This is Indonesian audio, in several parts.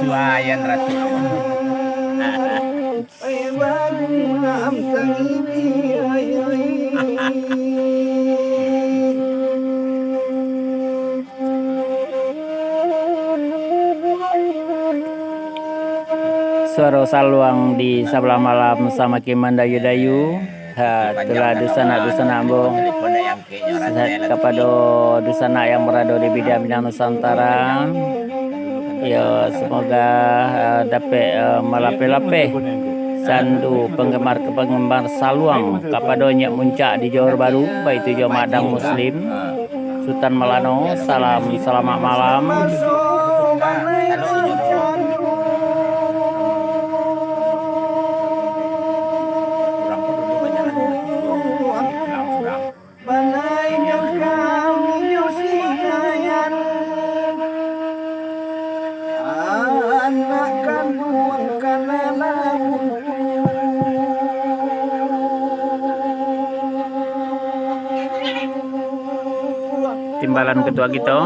suayan ratu. Suara saluang di sebelah malam sama Kimandayu-dayu telah dusana ambong sehat kepada dusana yang berada di bidang Nusantara. Ya semoga dapat malape-lape sandu penggemar saluang kepada Nyak Muncak di Johor Baru, baik itu Madang Muslim Sultan Melano. Selamat malam. Timbalan ketua kita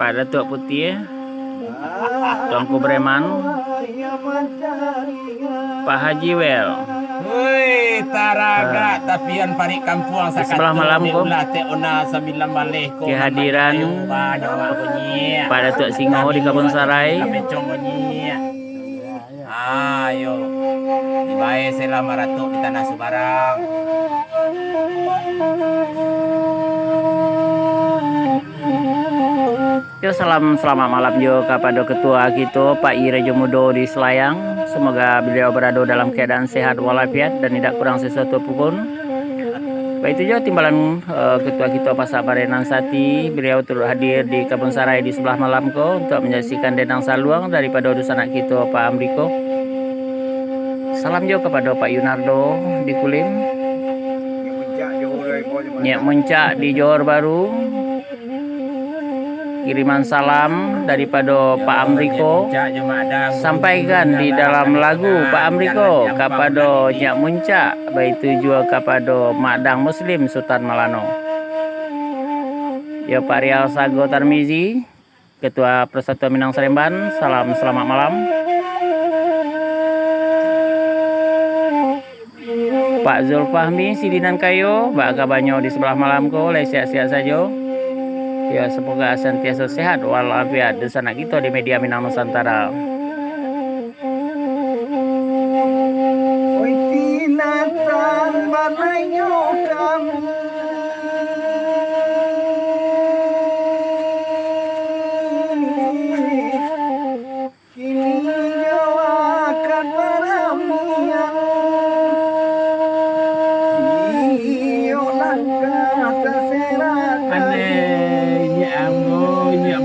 Pak Datuk Putih, Tuanku Breman, Pak Haji Wel. Woi, taraga tapian parik kampung sebelah malam kok kehadiran Pak Datuk Singo di Kebun Sarai. Ayo, dibae selama ratu di tanah Subarang. Yo selamat malam yo kepada ketua kita Pak Ire Jomudo di Selayang. Semoga beliau berada dalam keadaan sehat walafiat dan tidak kurang sesuatu pun. Baik itu juga timbalan ketua kita Pak Sabarenan Sati, beliau turut hadir di Kebun Sarai di sebelah malam ko untuk menyaksikan denang saluang daripada utusan kita Pak Amriko. Salam juga kepada Pak Yunardo di Kulim, Nyak Muncak di Johor Baru. Kiriman salam daripada Pak Amriko sampaikan di dalam lagu Pak Amriko kepada Nyak Muncak, baik itu juga kepada Madang Muslim Sultan Melano. Ya Pak Rial Sago Tarmizi, Ketua Persatuan Minang Seremban, selamat malam. Pak Zulfahmi Sidinan Kayo, Mbak Kabanyo di sebelah malam ko, sehat-sehat saja. Ya semoga sentiasa sehat walafiat di sana kita di media Minang Nusantara.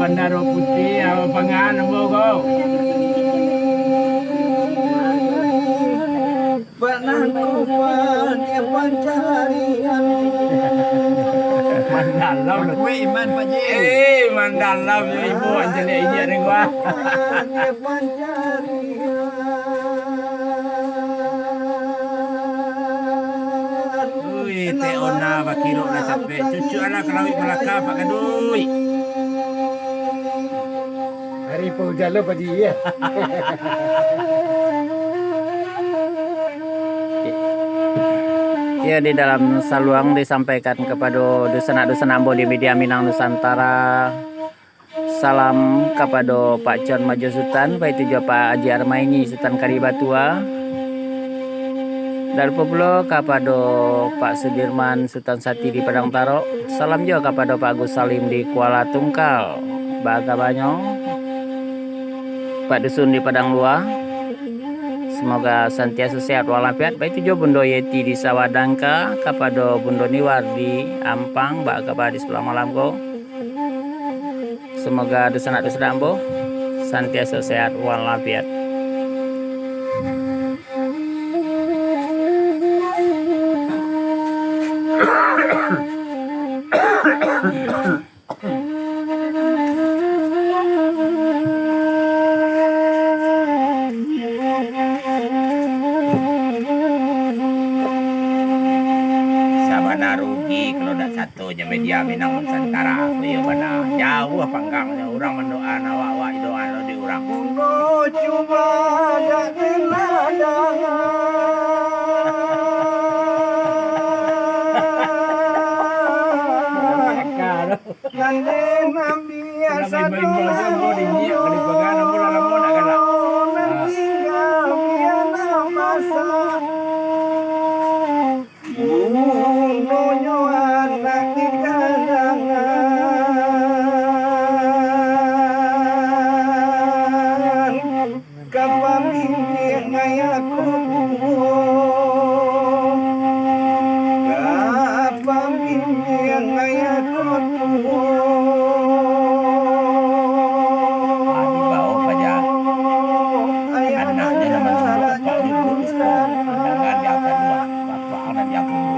Bandar Putih apa pangan ambo kau. Bananku pada pancarian. Mandalau kuwi iman Pak Ji. Mandalau ya ibu anjene ini ada gua. Ui teh ona bakiro na sampai cucu anak kelawit Melaka Pak Kadui. Hari pujalo Pak Ji ya. Ya, di dalam saluang disampaikan kepada dusana-dusana ambo di media Minang Nusantara. Salam kepada Pak Con Majo Sultan, baik itu juga Pak Haji Armaini Sultan Karibatua. Dan pula kepada Pak Sudirman Sultan Sati di Padang Taro. Salam juga kepada Pak Agus Salim di Kuala Tungkal, Baga Banyo, Pak Dusun di Padang Luar. Semoga sentiasa sehat walafiat. Baik itu juga Bundo Yeti di Sawadangka, kepada Bundo Niwar di Ampang, Mbak Kabar di sebelah malam ko. Semoga dusana-dusana ambo sentiasa sehat walafiat. mana rugi kalau tak satunya media Minang Nusantara. Ya mana jauh panggangnya orang mendoa awak doa lo di orang. Coba gak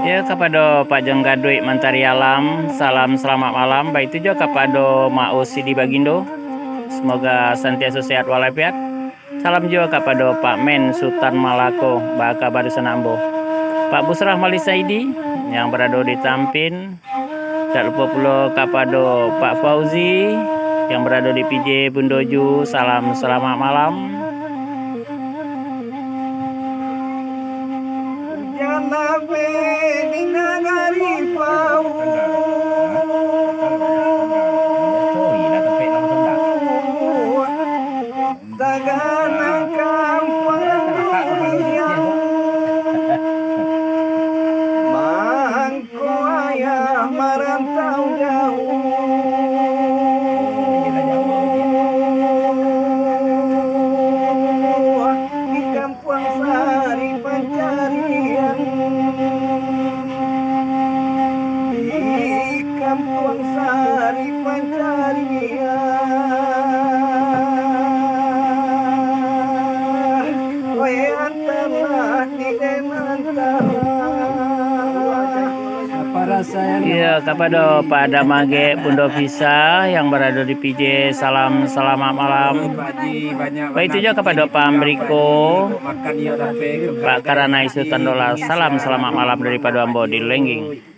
Ya kepada Pak Jenggadui Mentari Alam, salam selamat malam. Baik itu juga kepada Mak Usi di Bagindo, semoga senantiasa sehat walafiat. Salam juga kepada Pak Men Sultan Malako, Baka Baru Senambo, Pak Busrah Mali Saidi yang berada di Tampin. Tak lupa pula kepada Pak Fauzi yang berada di PJ Bundoju, salam selamat malam. Ya kepada Pak Damage Pundo Visa yang berada di PJ, salam selamat malam. Baik itu juga kepada Pak Amriko, Pak Karanai Sultan Dola, salam selamat malam daripada Ambo di Lengging.